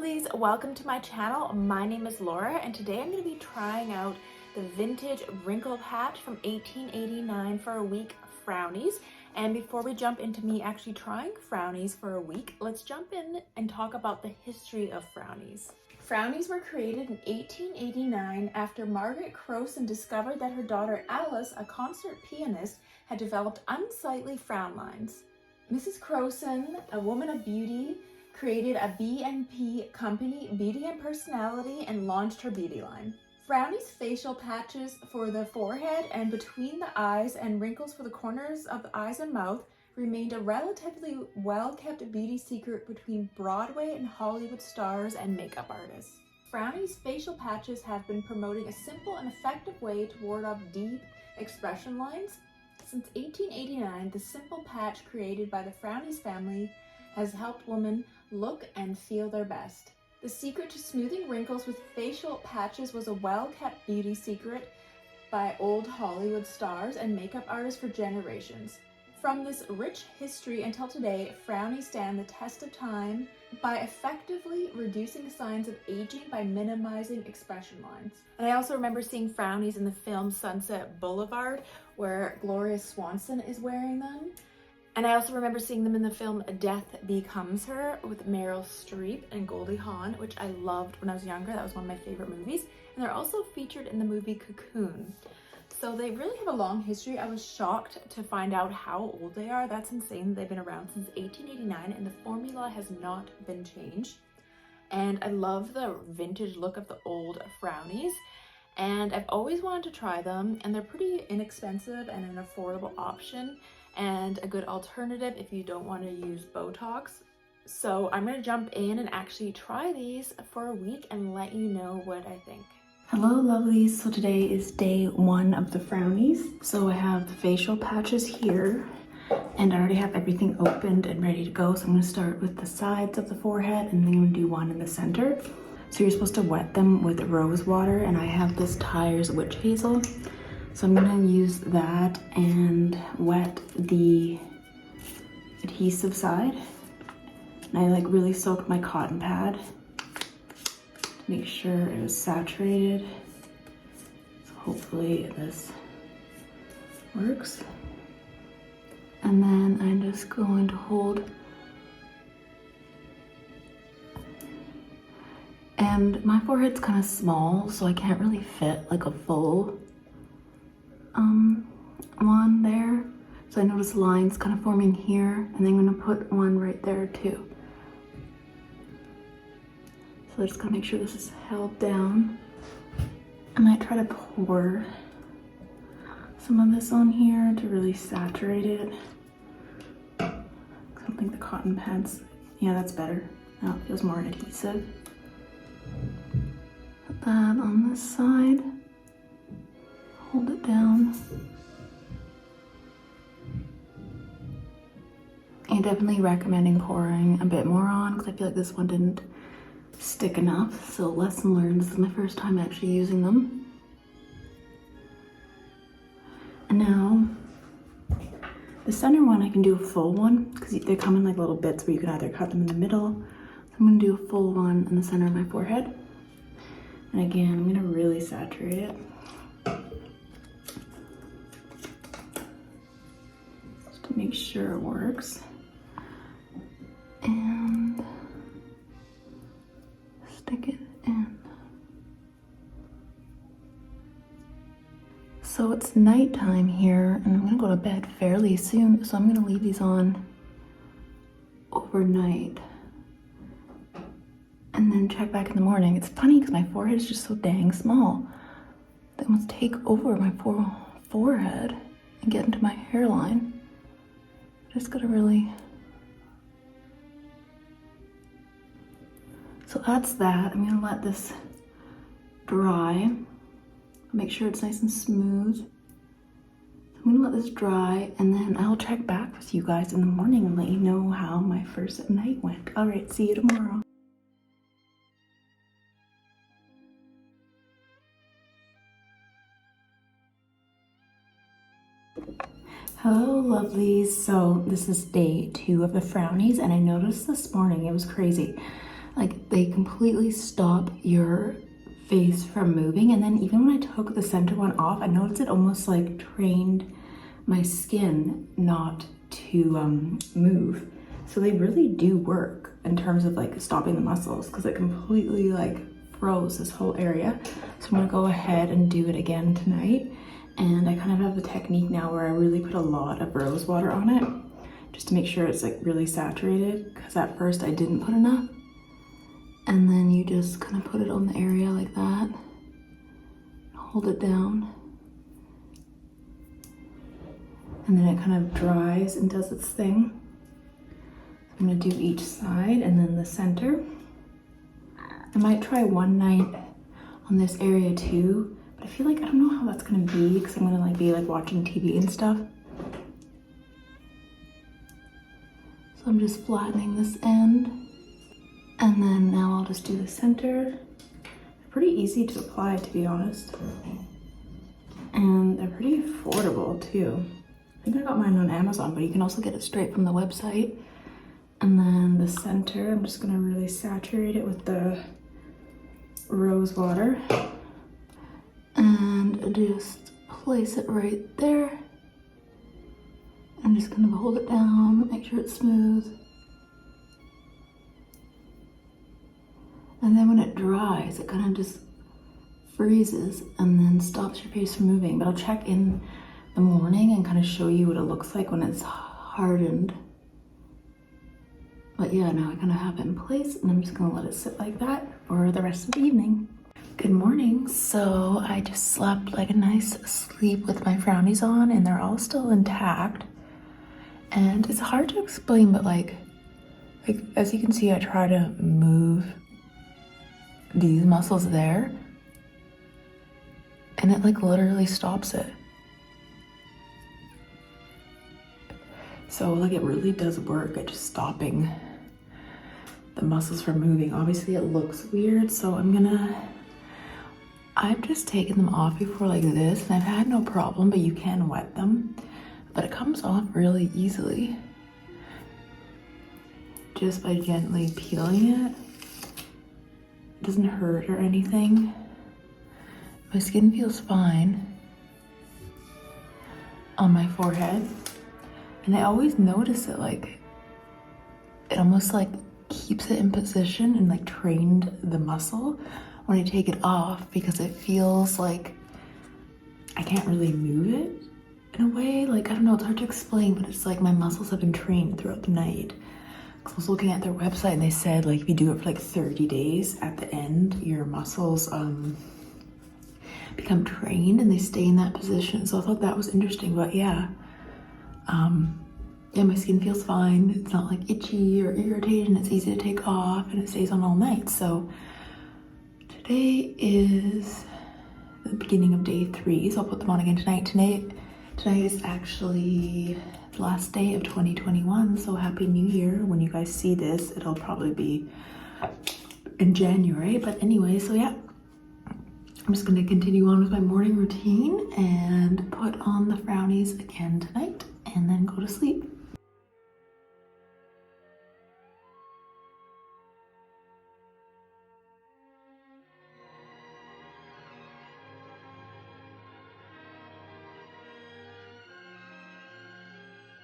lovelies, welcome to my channel. My name is Laura and today I'm going to be trying out the vintage wrinkle patch from 1889 for a week Frownies. And before we jump into me actually trying Frownies for a week, let's jump in and talk about the history of Frownies. Frownies were created in 1889 after Margaret Krosen discovered that her daughter Alice, a concert pianist, had developed unsightly frown lines. Mrs. Krosen, a woman of beauty, created a B&P company, Beauty and Personality, and launched her beauty line. Frownies facial patches for the forehead and between the eyes and wrinkles for the corners of the eyes and mouth remained a relatively well-kept beauty secret between Broadway and Hollywood stars and makeup artists. Frownies facial patches have been promoting a simple and effective way to ward off deep expression lines. Since 1889, the simple patch created by the Frownies family has helped women look and feel their best. The secret to smoothing wrinkles with facial patches was a well-kept beauty secret by old Hollywood stars and makeup artists for generations. From this rich history until today, Frownies stand the test of time by effectively reducing signs of aging by minimizing expression lines. And I also remember seeing Frownies in the film Sunset Boulevard, where Gloria Swanson is wearing them. And I also remember seeing them in the film Death Becomes Her with Meryl Streep and Goldie Hawn, which I loved when I was younger. That was one of my favorite movies. And they're also featured in the movie Cocoon. So they really have a long history. I was shocked to find out how old they are. That's insane. They've been around since 1889 and the formula has not been changed. And I love the vintage look of the old Frownies. And I've always wanted to try them, and they're pretty inexpensive and an affordable option and a good alternative if you don't want to use Botox. So I'm going to jump in and actually try these for a week and let you know what I think. Hello lovelies, so today is day one of the Frownies. So I have the facial patches here and I already have everything opened and ready to go. So I'm going to start with the sides of the forehead and then I'm going to do one in the center. So you're supposed to wet them with rose water and I have this Tyre's Witch Hazel. So I'm going to use that and wet the adhesive side. And I really soaked my cotton pad to make sure it was saturated. So hopefully this works. And then I'm just going to hold. And my forehead's kind of small, so I can't really fit like a full one there. So I notice lines kind of forming here, and then I'm gonna put one right there too. So I just gotta make sure this is held down. I might try to pour some of this on here to really saturate it. I don't think the cotton pads, yeah, that's better. Now it feels more adhesive. Put that on this side. Hold it down. I'm definitely recommending pouring a bit more on because I feel like this one didn't stick enough. So lesson learned, this is my first time actually using them. And now, the center one I can do a full one because they come in like little bits where you can either cut them in the middle. So I'm going to do a full one in the center of my forehead. And again, I'm going to really saturate it. To make sure it works. And stick it in. So it's nighttime here and I'm gonna go to bed fairly soon, so I'm gonna leave these on overnight and then check back in the morning. It's funny because my forehead is just so dang small. They almost take over my forehead and get into my hairline. Just gotta really. So that's that. I'm gonna let this dry. Make sure it's nice and smooth. So I'm gonna let this dry and then I'll check back with you guys in the morning and let you know how my first night went. All right, see you tomorrow. Hello lovelies, so this is day 2 of the Frownies and I noticed this morning, it was crazy. Like they completely stop your face from moving. And then even when I took the center one off, I noticed it almost like trained my skin not to move. So they really do work in terms of like stopping the muscles, because it completely like froze this whole area. So I'm gonna go ahead and do it again tonight. And I kind of have the technique now where I really put a lot of rose water on it just to make sure it's like really saturated, because at first I didn't put enough. And then you just kind of put it on the area like that, hold it down, and then it kind of dries and does its thing. I'm gonna do each side and then the center. I might try one night on this area too, but I feel like I don't know how that's gonna be, because I'm gonna like be like watching TV and stuff. So I'm just flattening this end. And then now I'll just do the center. They're pretty easy to apply, to be honest. And they're pretty affordable too. I think I got mine on Amazon, but you can also get it straight from the website. And then the center, I'm just gonna really saturate it with the rose water. And just place it right there. I'm just gonna hold it down, make sure it's smooth. And then when it dries, it kind of just freezes and then stops your face from moving. But I'll check in the morning and kind of show you what it looks like when it's hardened. But yeah, now I kind of have it in place, and I'm just gonna let it sit like that for the rest of the evening. Good morning. So I just slept like a nice sleep with my frownies on, and they're all still intact. And it's hard to explain, but like as you can see, I try to move these muscles there, and it like literally stops it. So like it really does work at just stopping the muscles from moving. Obviously it looks weird, so I've just taken them off before like this, and I've had no problem, but you can wet them. But it comes off really easily just by gently peeling it. It doesn't hurt or anything. My skin feels fine on my forehead. And I always notice it, like, it almost like keeps it in position and like trained the muscle when I take it off, because it feels like I can't really move it in a way. Like, I don't know, it's hard to explain, but it's like my muscles have been trained throughout the night. I was looking at their website and they said like if you do it for like 30 days, at the end your muscles become trained and they stay in that position. So I thought that was interesting. But yeah, my skin feels fine. It's not like itchy or irritating. It's easy to take off, and it stays on all night. So today is the beginning of day 3, so I'll put them on again tonight. Tonight is actually the last day of 2021, so happy new year. When you guys see this, it'll probably be in January, but anyway, so yeah, I'm just gonna continue on with my morning routine and put on the frownies again tonight and then go to sleep.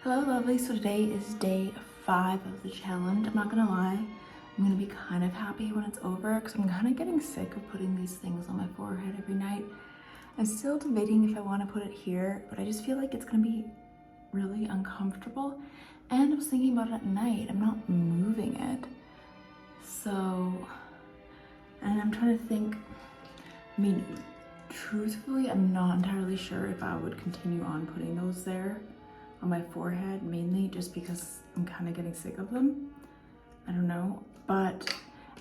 Hello lovelies, so today is day 5 of the challenge. I'm not gonna lie, I'm gonna be kind of happy when it's over, because I'm kind of getting sick of putting these things on my forehead every night. I'm still debating if I want to put it here, but I just feel like it's gonna be really uncomfortable. And I was thinking about it at night, I'm not moving it. So, and I'm trying to think, I mean, truthfully, I'm not entirely sure if I would continue on putting those there on my forehead, mainly just because I'm kind of getting sick of them. I don't know, but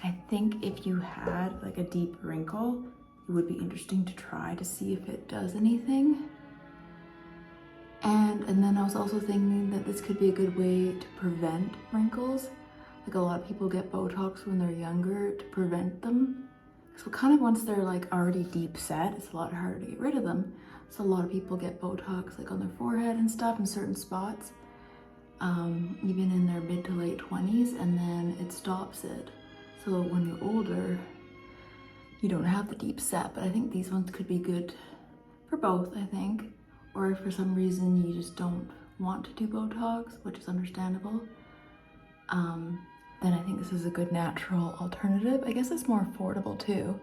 I think if you had like a deep wrinkle, it would be interesting to try to see if it does anything. And then I was also thinking that this could be a good way to prevent wrinkles. Like a lot of people get Botox when they're younger to prevent them. So kind of once they're like already deep set, it's a lot harder to get rid of them. So a lot of people get Botox like on their forehead and stuff in certain spots, even in their mid to late 20s, and then it stops it. So when you're older, you don't have the deep set, but I think these ones could be good for both, I think. Or if for some reason you just don't want to do Botox, which is understandable, then I think this is a good natural alternative. I guess it's more affordable too,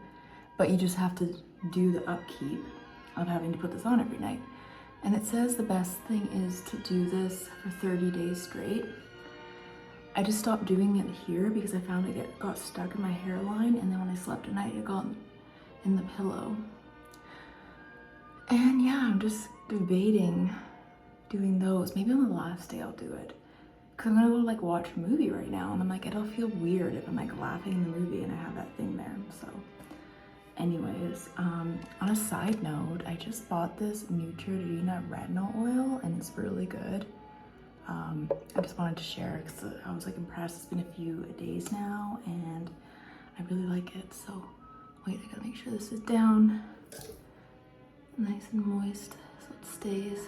but you just have to do the upkeep of having to put this on every night. And it says the best thing is to do this for 30 days straight. I just stopped doing it here because I found it got stuck in my hairline, and then when I slept at night, it got in the pillow. And yeah, I'm just debating doing those. Maybe on the last day I'll do it. Cause I'm gonna go like watch a movie right now, and I'm like, it'll feel weird if I'm like laughing in the movie and I have that thing there, so. Anyways, on a side note, I just bought this Neutrogena retinol oil and it's really good. I just wanted to share because I was like impressed. It's been a few days now and I really like it. So wait, I gotta make sure this is down nice and moist so it stays.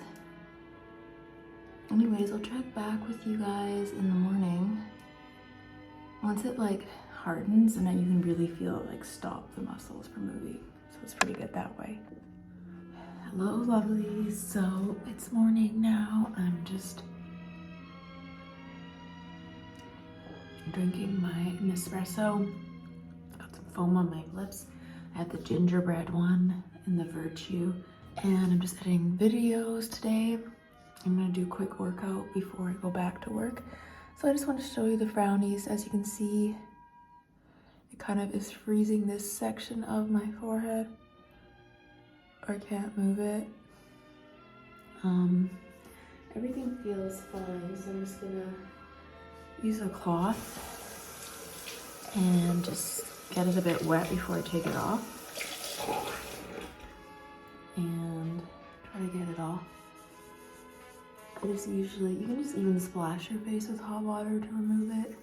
Anyways, I'll check back with you guys in the morning. Once it like hardens, and then you can really feel it like stop the muscles from moving. So it's pretty good that way. Hello, lovelies. So it's morning now. I'm just drinking my Nespresso. Got some foam on my lips. I have the gingerbread one and the Virtue. And I'm just editing videos today. I'm gonna do a quick workout before I go back to work. So I just want to show you the Frownies. As you can see, it kind of is freezing this section of my forehead. Or I can't move it. Everything feels fine, so I'm just gonna use a cloth and just get it a bit wet before I take it off. And try to get it off. I just usually, you can just even splash your face with hot water to remove it.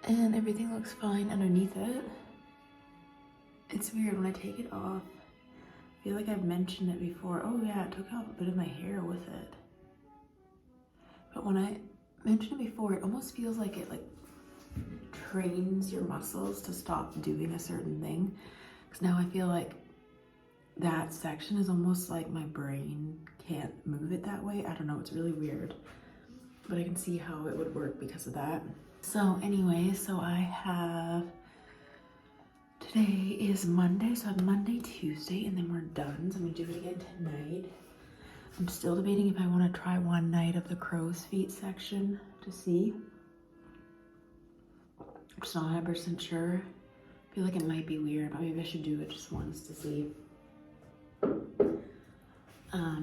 And everything looks fine underneath it. It's weird when I take it off. I feel like I've mentioned it before. Oh yeah, it took off a bit of my hair with it. But when I mentioned it before, it almost feels like it like trains your muscles to stop doing a certain thing. Because now I feel like that section is almost like my brain can't move it that way. I don't know, it's really weird. But I can see how it would work because of that. So anyway, so I have, today is Monday, so I have Monday, Tuesday, and then we're done. So I'm gonna do it again tonight. I'm still debating if I want to try one night of the crow's feet section to see. I'm just not 100% sure. I feel like it might be weird, but maybe I should do it just once to see.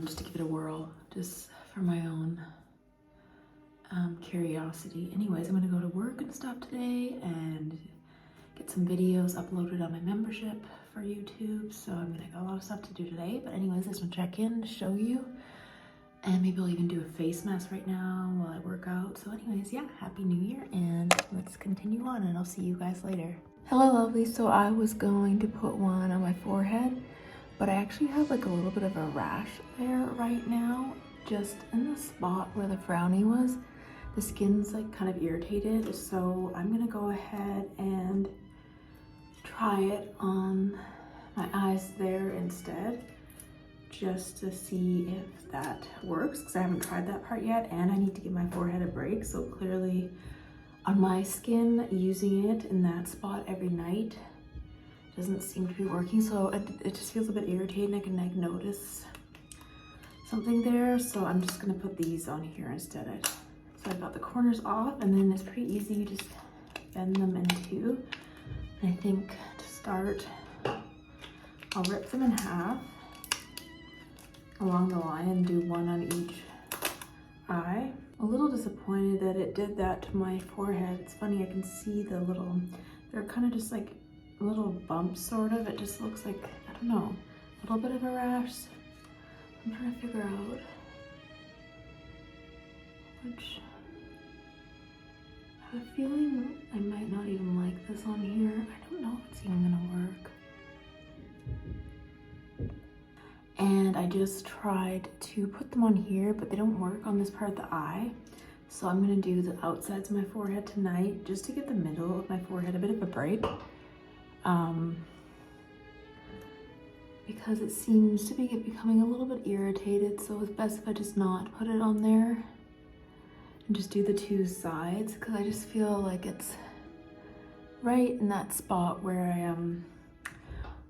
Just to give it a whirl, just for my own curiosity. Anyways, I'm gonna go to work and stuff today and get some videos uploaded on my membership for YouTube. So I'm gonna got a lot of stuff to do today. But anyways, I just want to check in to show you. And maybe I'll even do a face mask right now while I work out. So anyways, yeah, Happy New Year, and let's continue on, and I'll see you guys later. Hello, lovely. So I was going to put one on my forehead, but I actually have like a little bit of a rash there right now, just in the spot where the frownie was. The skin's like kind of irritated, so I'm gonna go ahead and try it on my eyes there instead, just to see if that works, because I haven't tried that part yet, and I need to give my forehead a break. So clearly on my skin, using it in that spot every night doesn't seem to be working. So it just feels a bit irritating. I can like notice something there, so I'm just gonna put these on here instead. So I got the corners off, and then it's pretty easy. You just bend them in two. And I think to start, I'll rip them in half along the line and do one on each eye. A little disappointed that it did that to my forehead. It's funny, I can see the little, they're kind of just like little bumps sort of. It just looks like, I don't know, a little bit of a rash. I'm trying to figure out which, I have a feeling I might not even like this on here. I don't know if it's even gonna work. And I just tried to put them on here, but they don't work on this part of the eye. So I'm gonna do the outsides of my forehead tonight just to give the middle of my forehead a bit of a break. Because it seems to be becoming a little bit irritated, so it's best if I just not put it on there and just do the two sides, because I just feel like it's right in that spot where I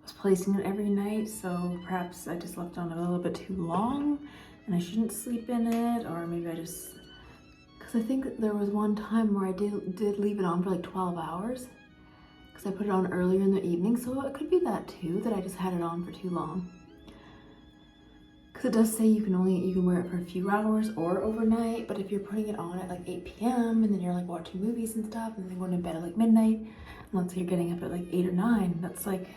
was placing it every night. So perhaps I just left it on a little bit too long and I shouldn't sleep in it, or maybe I just, because I think there was one time where I did leave it on for like 12 hours because I put it on earlier in the evening, so it could be that too, that I just had it on for too long. Because it does say you can wear it for a few hours or overnight, but if you're putting it on at like 8 p.m. and then you're like watching movies and stuff and then going to bed at like midnight, and let's say you're getting up at like 8 or 9, that's like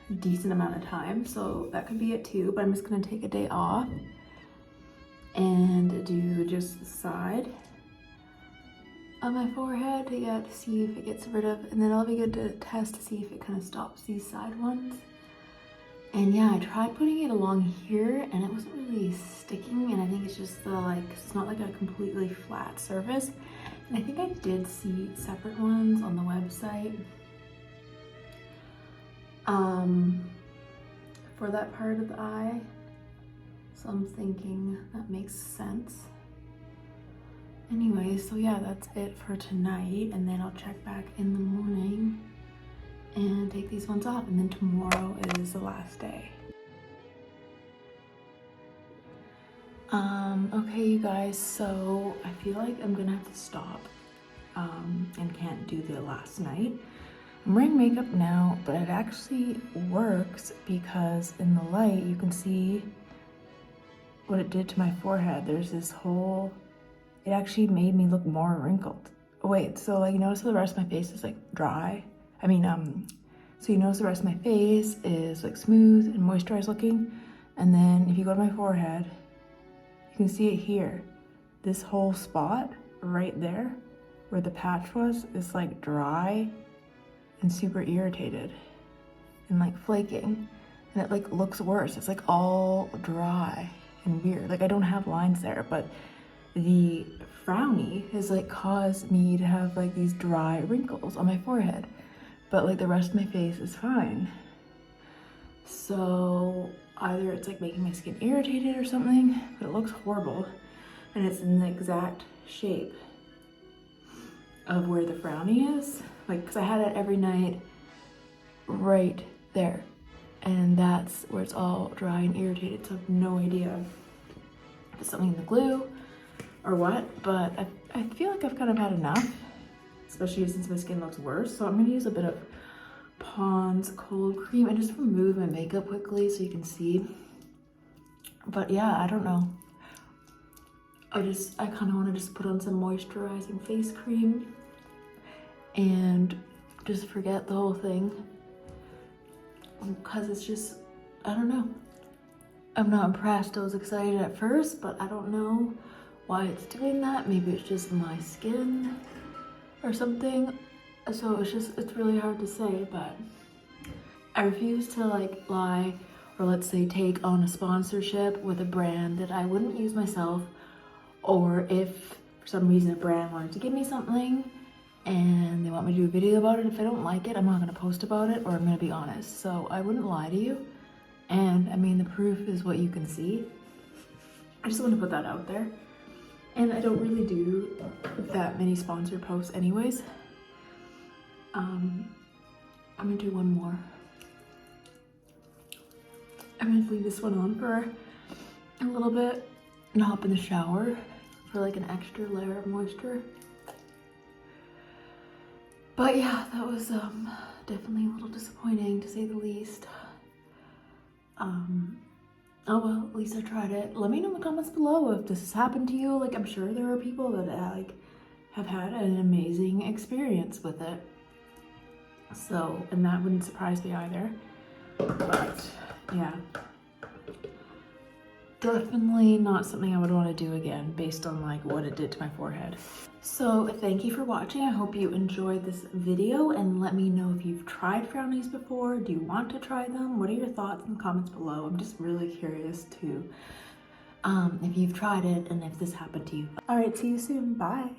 a decent amount of time, so that could be it too. But I'm just gonna take a day off and do just the side on my forehead to see if it gets rid of, and then I'll be good to test to see if it kind of stops these side ones. And yeah, I tried putting it along here and it wasn't really sticking, and I think it's just the it's not like a completely flat surface. And I think I did see separate ones on the website for that part of the eye, so I'm thinking that makes sense. Anyway, so yeah, that's it for tonight, and then I'll check back in the morning and take these ones off, and then tomorrow is the last day. Okay, you guys, so I feel like I'm gonna have to stop and can't do the last night. I'm wearing makeup now, but it actually works because in the light you can see what it did to my forehead. There's this whole, it actually made me look more wrinkled. Oh, wait, so like you notice the rest of my face is like dry? So you notice the rest of my face is like smooth and moisturized looking, and then if you go to my forehead, you can see it here. This whole spot right there where the patch was is like dry and super irritated and like flaking, and it like looks worse. It's like all dry and weird. Like I don't have lines there, but the Frownie has like caused me to have like these dry wrinkles on my forehead, but like the rest of my face is fine. So either it's like making my skin irritated or something, but it looks horrible, and it's in the exact shape of where the Frownie is, like because I had it every night right there, and that's where it's all dry and irritated. So I have no idea if it's something in the glue or what, but I feel like I've kind of had enough, especially since my skin looks worse. So I'm gonna use a bit of Pond's cold cream and just remove my makeup quickly so you can see. But yeah, I don't know. I kind of want to just put on some moisturizing face cream and just forget the whole thing, because it's just, I don't know. I'm not impressed. I was excited at first, but I don't know why it's doing that. Maybe it's just my skin or something. So it's really hard to say, but I refuse to like lie or let's say take on a sponsorship with a brand that I wouldn't use myself, or if for some reason a brand wanted to give me something and they want me to do a video about it, if I don't like it, I'm not going to post about it, or I'm going to be honest. So I wouldn't lie to you, and I mean the proof is what you can see. I just want to put that out there, and I don't really do that many sponsored posts anyways. I'm gonna do one more. I'm gonna leave this one on for a little bit and hop in the shower for like an extra layer of moisture. But yeah, that was definitely a little disappointing to say the least. Oh well, at least I tried it. Let me know in the comments below if this has happened to you. Like I'm sure there are people that like have had an amazing experience with it. So, and that wouldn't surprise me either. But yeah, definitely not something I would want to do again based on like what it did to my forehead. So thank you for watching. I hope you enjoyed this video, and let me know if you've tried Frownies before. Do you want to try them? What are your thoughts in the comments below? I'm just really curious to if you've tried it and if this happened to you. All right, see you soon. Bye.